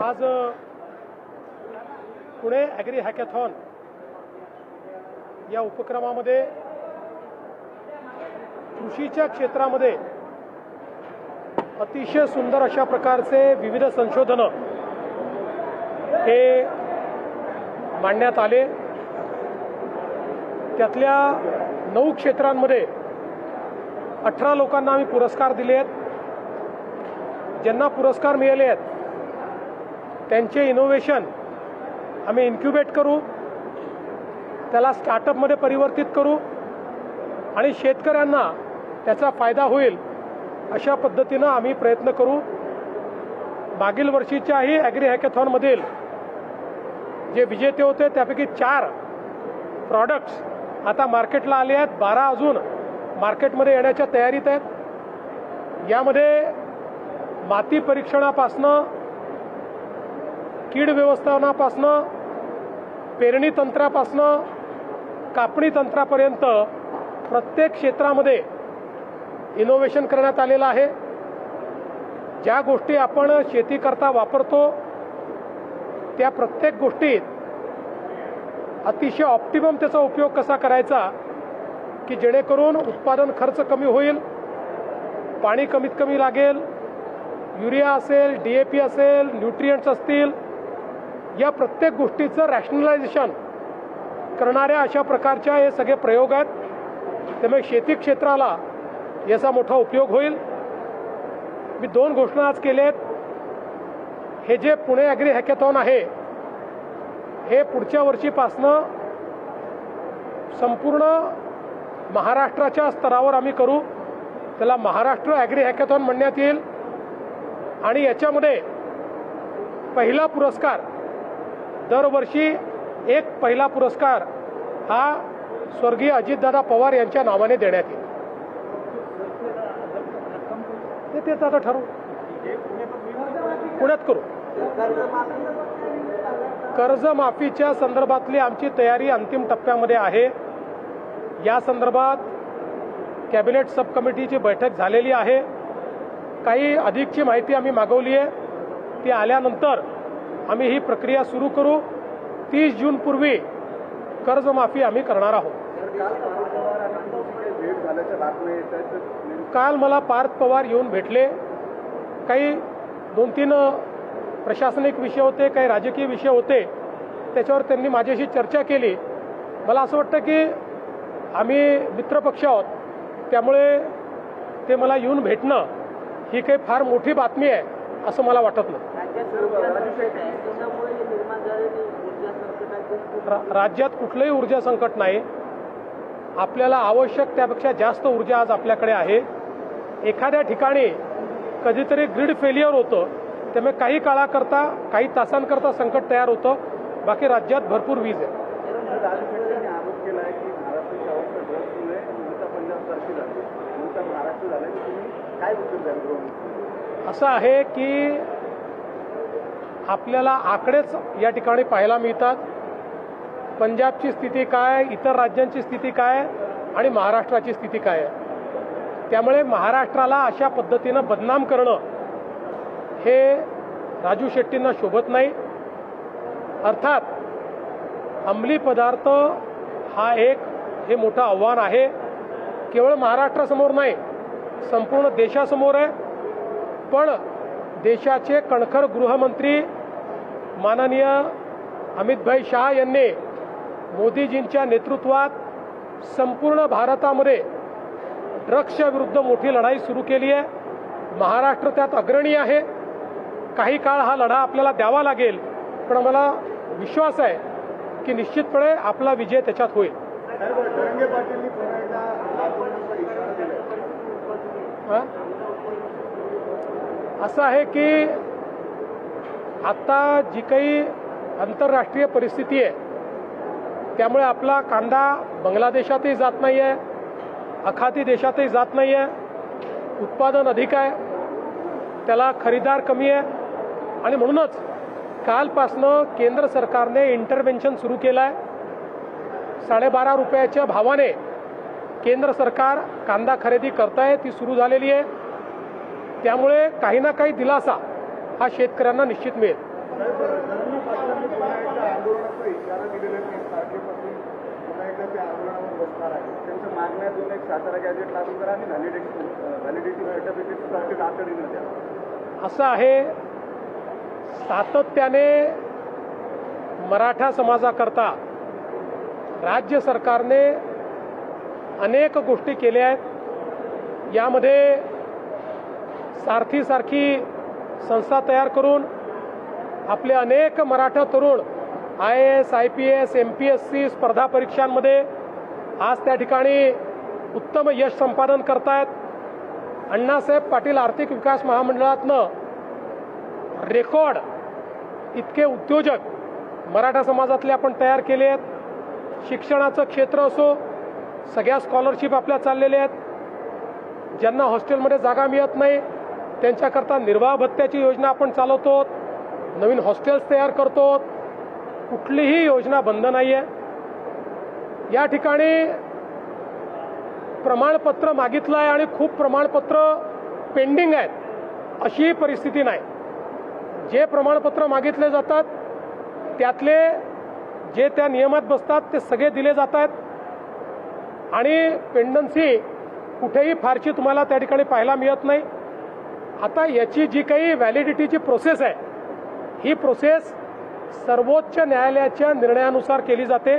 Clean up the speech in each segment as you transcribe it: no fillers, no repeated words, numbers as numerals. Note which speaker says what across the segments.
Speaker 1: आज Pune agree hackathon या उपक्रमामध्ये कृषीच्या क्षेत्रामध्ये अतिशय सुंदर अशा प्रकारचे विविध संशोधनं हे मांडण्यात आले। त्यातल्या 9 क्षेत्रांमध्ये 18 लोकांना आम्ही पुरस्कार दिले आहेत। ज्यांना पुरस्कार मिळाले आहेत त्यांचे इनोव्हेशन आम्ही इन्क्युबेट करू, त्याला स्टार्टअपमध्ये परिवर्तित करू आणि शेतकऱ्यांना त्याचा फायदा होईल अशा पद्धतीनं आम्ही प्रयत्न करू। मागील वर्षीच्याही ॲग्री हॅकॅथॉनमधील जे विजेते होते त्यापैकी 4 प्रॉडक्ट्स आता मार्केटला आले आहेत, 12 अजून मार्केटमध्ये येण्याच्या तयारीत आहेत। यामध्ये माती परीक्षणापासनं, कीड व्यवस्थापनापासनं, पेरणी तंत्रापासनं, कापणी तंत्रापर्यंत प्रत्येक क्षेत्रामध्ये इनोव्हेशन करण्यात आलेलं आहे। ज्या गोष्टी आपण शेतीकरता वापरतो त्या प्रत्येक गोष्टीत अतिशय ऑप्टिमम त्याचा उपयोग कसा करायचा की जेणेकरून उत्पादन खर्च कमी होईल, पाणी कमीत कमी लागेल, युरिया असेल, DAP असेल, न्यूट्रिएंट्स असतील, या प्रत्येक गोष्टीचं रॅशनलायझेशन करणाऱ्या अशा प्रकारच्या हे सगळे प्रयोग आहेत। त्यामुळे शेती क्षेत्राला याचा मोठा उपयोग होईल। मी 2 घोषणा आज केल्या आहेत। हे जे पुणे ॲग्री हॅकॅथॉन आहे हे पुढच्या वर्षीपासनं संपूर्ण महाराष्ट्राच्या स्तरावर आम्ही करू। त्याला महाराष्ट्र ॲग्री हॅकॅथॉन म्हणण्यात येईल आणि याच्यामध्ये पहिला पुरस्कार दरवर्षी एक पहिला पुरस्कार हा स्वर्गीय अजितदादा पवार यांच्या नावाने देण्यात येईल। ते आता ठरवू, पुण्यात करू। कर्जमाफीच्या संदर्भातली आमची तयारी अंतिम टप्प्यामध्ये आहे। या संदर्भात कॅबिनेट सब कमिटीची बैठक झालेली आहे। काही अधिकची माहिती आम्ही मागवली आहे, ती आल्यानंतर आम्ही ही प्रक्रिया सुरू करू। 30 जून पूर्वी कर्जमाफी आम्ही करणार आहोत। काल मला पार्थ पवार येऊन भेटले। काही 2-3 प्रशासनिक विषय होते, काही राजकीय विषय होते, त्याच्यावर त्यांनी माझ्याशी चर्चा केली। मला असं वाटतं की आम्ही मित्रपक्ष आहोत, त्यामुळे ते मला येऊन भेटणं ही काही फार मोठी बातमी आहे असं मला वाटत नाही। राज्यात कुठलंही ऊर्जा संकट नाही। आपल्याला आवश्यक त्यापेक्षा जास्त ऊर्जा आज आपल्याकडे आहे। एखाद्या ठिकाणी कधीतरी ग्रीड फेलियर होतं, त्यामुळे काही काळाकरता, काही तासांकरता संकट तयार होतं, बाकी राज्यात भरपूर वीज आहे। असं आहे की आपल्याला आकडेच या ठिकाणी पाहायला मिळतात। पंजाबची स्थिती काय, इतर राज्यांची स्थिती काय आणि महाराष्ट्राची स्थिती काय आहे। त्यामुळे महाराष्ट्राला अशा पद्धतीनं बदनाम करणं हे राजू शेट्टींना शोभत नाही। अर्थात अंमली पदार्थ हा एक हे मोठं आव्हान आहे, केवळ महाराष्ट्रासमोर नाही संपूर्ण देशासमोर आहे। पण देशाचे कणखर गृहमंत्री माननीय अमितभाई शाह यांनी मोदीजींच्या नेतृत्वात संपूर्ण भारतामध्ये ड्रग्सच्या विरुद्ध मोठी लढाई सुरू केली आहे। महाराष्ट्र त्यात अग्रणी आहे। काही काळ हा लढा आपल्याला द्यावा लागेल, पण मला विश्वास आहे की निश्चितपणे आपला विजय त्याच्यात होईल। असं आहे की आता जी काही आंतरराष्ट्रीय परिस्थिती आहे त्यामुळे आपला कांदा बांगलादेशातही जात नाही आहे, आखाती देशातही जात नाही आहे। उत्पादन अधिक आहे, त्याला खरीदार कमी आहे आणि म्हणूनच कालपासनं केंद्र सरकारने इंटरव्हेन्शन सुरू केलं आहे। 12.5 रुपयाच्या भावाने केंद्र सरकार कांदा खरेदी करताय, ती सुरू झालेली आहे। त्यामुळे काही ना काही दिलासा हा शेतकऱ्यांना निश्चित मिळेल।
Speaker 2: धर्मी पाटलांनी पुन्हा एकदा आंदोलनाचा इशारा दिलेला आहे. 30 तारखेपासून पुन्हा एकदा ते आंदोलनावर बसणार आहे. त्यांच्या मागण्या दोन एक सातारा गॅजेट लागू करा आणि व्हॅलिडिटी सर्टिफिकेट तातडीनं द्या.
Speaker 1: असं आहे, सातत्याने मराठा समाजाकरता राज्य सरकारने अनेक गोष्टी केल्या आहेत. यामध्ये सारखी संस्था तयार करून आपले अनेक मराठा तरुण IAS, IPS, MPSC स्पर्धा परीक्षांमध्ये आज त्या ठिकाणी उत्तम यश संपादन करतायत. अण्णासाहेब पाटील आर्थिक विकास महामंडळातनं रेकॉर्ड इतके उद्योजक मराठा समाजातले आपण तयार केले आहेत. शिक्षणाचं क्षेत्र असो, सगळ्या स्कॉलरशिप आपल्या चाललेल्या आहेत. ज्यांना हॉस्टेलमध्ये जागा मिळत नाही त्यांच्याकरता निर्वाह भत्त्याची योजना आपण चालवतो. नवीन हॉस्टेल्स तयार करतो. कुठलीही योजना बंद नाही आहे. या ठिकाणी प्रमाणपत्र मागितलं आहे आणि खूप प्रमाणपत्र पेंडिंग आहेत अशी परिस्थिती नाही. जे प्रमाणपत्र मागितले जातात त्यातले जे त्या नियमात बसतात ते सगळे दिले जातात आणि पेंडन्सी कुठेही फारशी तुम्हाला त्या ठिकाणी पाहायला मिळत नाही. आता याची जी काही व्हॅलिडिटीची प्रोसेस आहे ही प्रोसेस सर्वोच्च न्यायालयाच्या निर्णयानुसार केली जाते.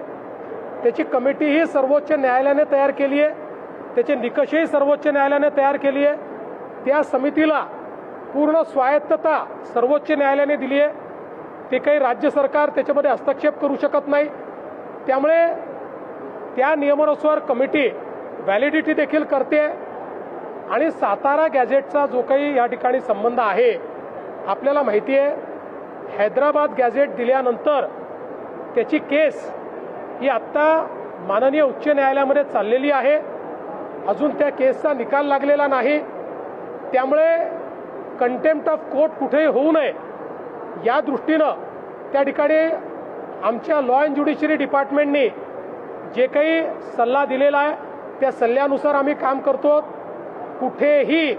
Speaker 1: त्याची कमिटीही सर्वोच्च न्यायालयाने तयार केली आहे. त्याचे निकषही सर्वोच्च न्यायालयाने तयार केली आहे. त्या समितीला पूर्ण स्वायत्तता सर्वोच्च न्यायालयाने दिली आहे. ते काही राज्य सरकार त्याच्यामध्ये हस्तक्षेप करू शकत नाही. त्यामुळे त्या नियमानुसार कमिटी व्हॅलिडिटी देखील करते आणि सातारा गॅझेटचा जो काही या ठिकाणी संबंध आहे, आपल्याला माहिती आहे हैदराबाद गॅझेट दिल्यानंतर त्याची केस ही आत्ता माननीय उच्च न्यायालयामध्ये चाललेली आहे. अजून त्या केसचा निकाल लागलेला नाही. त्यामुळे कंटेम्प्ट ऑफ कोर्ट कुठेही होऊ नये या दृष्टीनं त्या ठिकाणी आमच्या लॉ अँड ज्युडिशरी डिपार्टमेंटनी जे काही सल्ला दिलेला आहे त्या सल्ल्यानुसार आम्ही काम करतो. कुठेही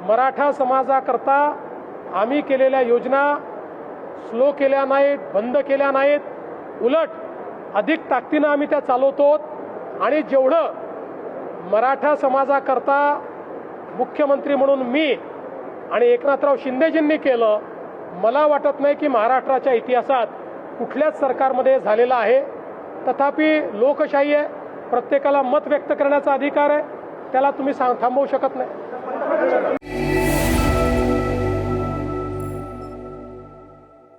Speaker 1: मराठा समाजाकरता आम्ही केलेल्या योजना स्लो केल्या नाहीत, बंद केल्या नाहीत. उलट अधिक ताकदीनं आम्ही त्या चालवतो आणि जेवढं मराठा समाजाकरता मुख्यमंत्री म्हणून मी आणि एकनाथराव शिंदेजींनी केलं, मला वाटत नाही की महाराष्ट्राच्या इतिहासात कुठल्याच सरकारमध्ये झालेलं आहे. तथापि लोकशाही आहे, प्रत्येकाला मत व्यक्त करण्याचा अधिकार आहे, त्याला तुम्ही थांबवू शकत नाही.